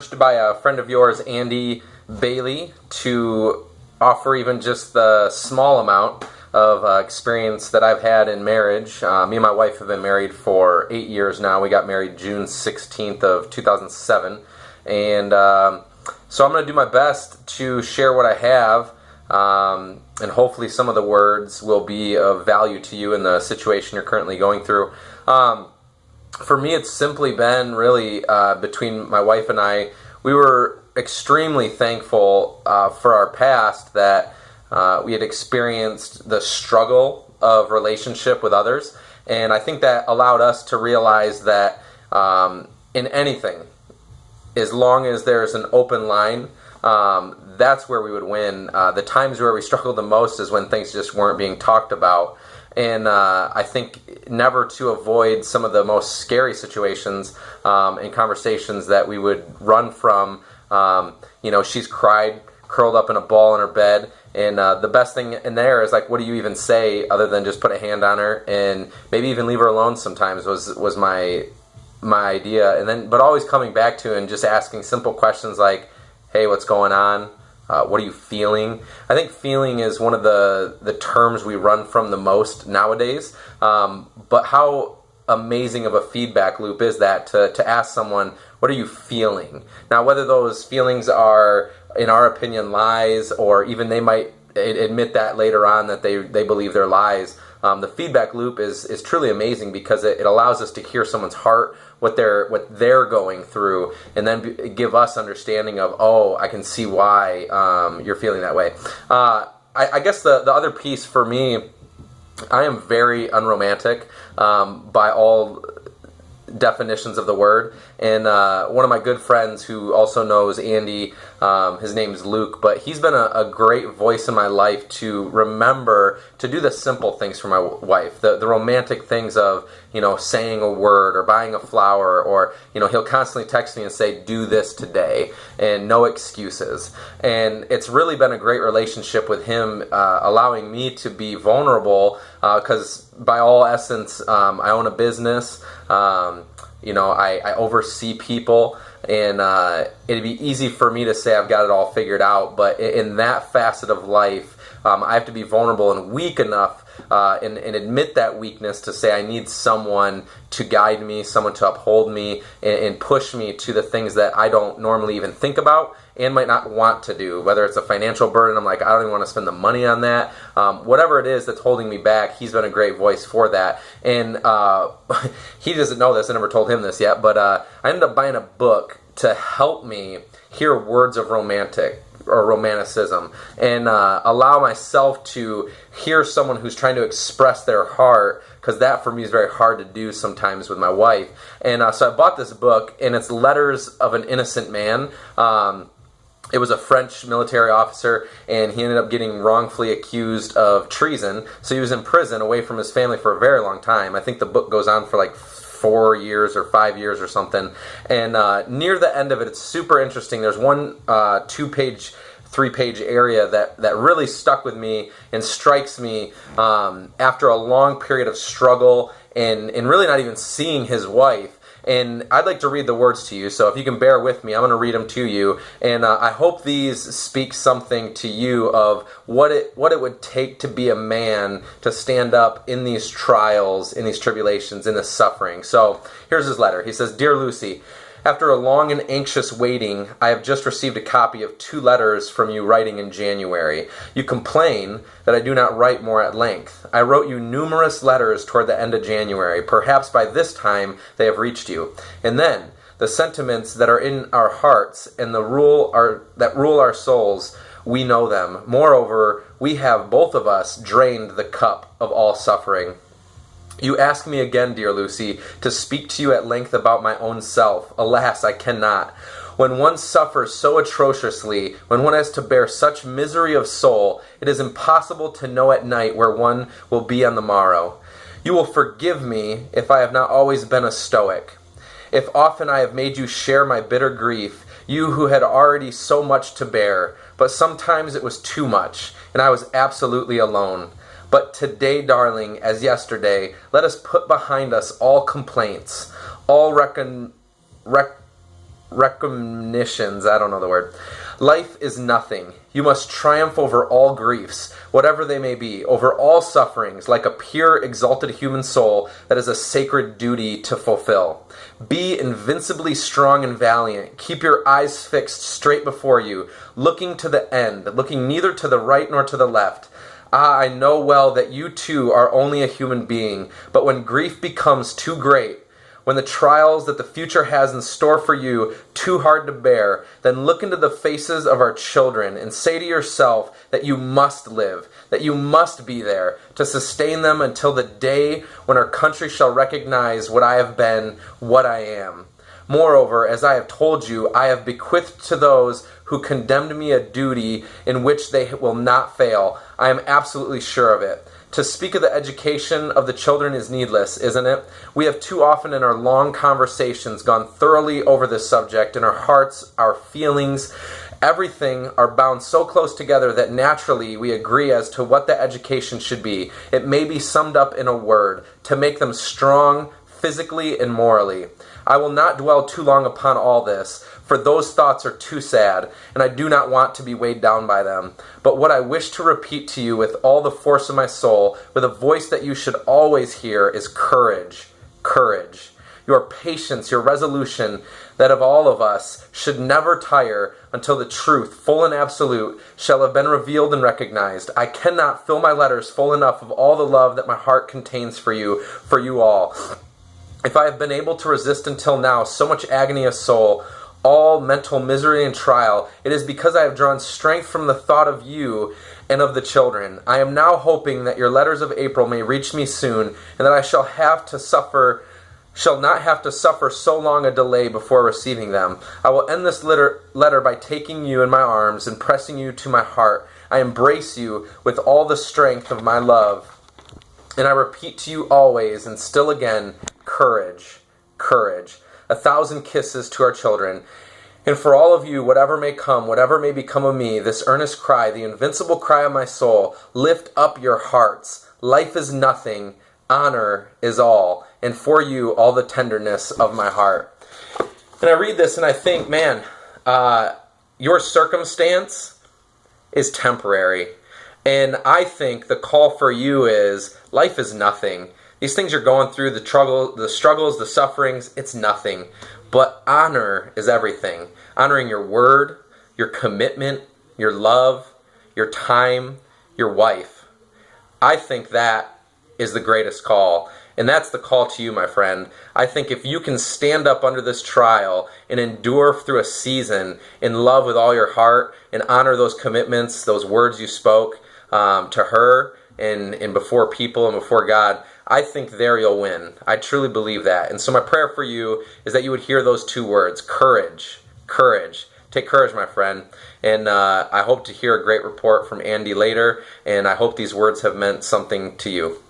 urged by a friend of yours, Andy Bailey, to offer even just the small amount of experience that I've had in marriage. Me and my wife have been married for 8 years now. We got married June 16th of 2007. And so I'm going to do my best to share what I have, and hopefully some of the words will be of value to you in the situation you're currently going through. For me, it's simply been really, between my wife and I, we were extremely thankful for our past that we had experienced the struggle of relationship with others. And I think that allowed us to realize that in anything, as long as there's an open line, that's where we would win. The times where we struggled the most is when things just weren't being talked about. And I think never to avoid some of the most scary situations and conversations that we would run from. She's cried, curled up in a ball in her bed, and the best thing in there is, like, what do you even say other than just put a hand on her and maybe even leave her alone sometimes was my idea. And then, but always coming back to and just asking simple questions like, hey, what's going on? What are you feeling? I think feeling is one of the terms we run from the most nowadays. But how amazing of a feedback loop is that to ask someone, what are you feeling? Now, whether those feelings are, in our opinion, lies, or even they might admit that later on that they believe they're lies, the feedback loop is truly amazing because it allows us to hear someone's heart, what they're going through, and then give us understanding of, oh, I can see why you're feeling that way. I guess the other piece for me, I am very unromantic by all definitions of the word. And one of my good friends who also knows Andy, his name's Luke, but he's been a great voice in my life to remember to do the simple things for my wife, the romantic things of, saying a word or buying a flower, or, he'll constantly text me and say, do this today, and no excuses. And it's really been a great relationship with him, allowing me to be vulnerable, because by all essence, I own a business. I oversee people, and it'd be easy for me to say I've got it all figured out, but in that facet of life, I have to be vulnerable and weak enough and admit that weakness to say I need someone to guide me, someone to uphold me, and push me to the things that I don't normally even think about and might not want to do. Whether it's a financial burden, I'm like, I don't even want to spend the money on that. Whatever it is that's holding me back, he's been a great voice for that. And he doesn't know this, I never told him this yet, but I ended up buying a book to help me hear words of romanticism and allow myself to hear someone who's trying to express their heart, because that for me is very hard to do sometimes with my wife. And so I bought this book, and it's Letters of an Innocent Man. It was a French military officer, and he ended up getting wrongfully accused of treason. So he was in prison away from his family for a very long time. I think the book goes on for like 4 years or 5 years or something. And near the end of it, it's super interesting. There's one 2-page, 3-page area that really stuck with me and strikes me after a long period of struggle and really not even seeing his wife. And I'd like to read the words to you, so if you can bear with me, I'm going to read them to you. And I hope these speak something to you of what it would take to be a man to stand up in these trials, in these tribulations, in this suffering. So here's his letter. He says, Dear Lucy, after a long and anxious waiting, I have just received a copy of 2 letters from you writing in January. You complain that I do not write more at length. I wrote you numerous letters toward the end of January. Perhaps by this time they have reached you. And then, the sentiments that are in our hearts and that rule our souls, we know them. Moreover, we have, both of us, drained the cup of all suffering. You ask me again, dear Lucy, to speak to you at length about my own self. Alas, I cannot. When one suffers so atrociously, when one has to bear such misery of soul, it is impossible to know at night where one will be on the morrow. You will forgive me if I have not always been a stoic. If often I have made you share my bitter grief, you who had already so much to bear, but sometimes it was too much, and I was absolutely alone. But today, darling, as yesterday, let us put behind us all complaints, all recognitions. I don't know the word. Life is nothing. You must triumph over all griefs, whatever they may be, over all sufferings, like a pure, exalted human soul that is a sacred duty to fulfill. Be invincibly strong and valiant. Keep your eyes fixed straight before you, looking to the end, looking neither to the right nor to the left. Ah, I know well that you too are only a human being, but when grief becomes too great, when the trials that the future has in store for you too hard to bear, then look into the faces of our children and say to yourself that you must live, that you must be there to sustain them until the day when our country shall recognize what I have been, what I am. Moreover, as I have told you, I have bequeathed to those who condemned me a duty in which they will not fail. I am absolutely sure of it. To speak of the education of the children is needless, isn't it? We have too often in our long conversations gone thoroughly over this subject, and our hearts, our feelings, everything are bound so close together that naturally we agree as to what the education should be. It may be summed up in a word: to make them strong physically and morally. I will not dwell too long upon all this, for those thoughts are too sad, and I do not want to be weighed down by them. But what I wish to repeat to you with all the force of my soul, with a voice that you should always hear, is courage. Courage. Your patience, your resolution, that of all of us should never tire until the truth, full and absolute, shall have been revealed and recognized. I cannot fill my letters full enough of all the love that my heart contains for you all. If I have been able to resist until now so much agony of soul, all mental misery and trial, it is because I have drawn strength from the thought of you and of the children. I am now hoping that your letters of April may reach me soon, and that I shall not have to suffer so long a delay before receiving them. I will end this letter by taking you in my arms and pressing you to my heart. I embrace you with all the strength of my love. And I repeat to you always and still again, courage, courage. 1,000 kisses to our children. And for all of you, whatever may come, whatever may become of me, this earnest cry, the invincible cry of my soul, lift up your hearts. Life is nothing, honor is all, and for you all the tenderness of my heart. And I read this and I think, man, your circumstance is temporary. And I think the call for you is, life is nothing. These things you're going through, the struggles, the sufferings, it's nothing. But honor is everything. Honoring your word, your commitment, your love, your time, your wife. I think that is the greatest call. And that's the call to you, my friend. I think if you can stand up under this trial and endure through a season in love with all your heart and honor those commitments, those words you spoke to her and before people and before God, I think there you'll win. I truly believe that. And so my prayer for you is that you would hear those two words, courage, courage. Take courage, my friend. And I hope to hear a great report from Andy later, and I hope these words have meant something to you.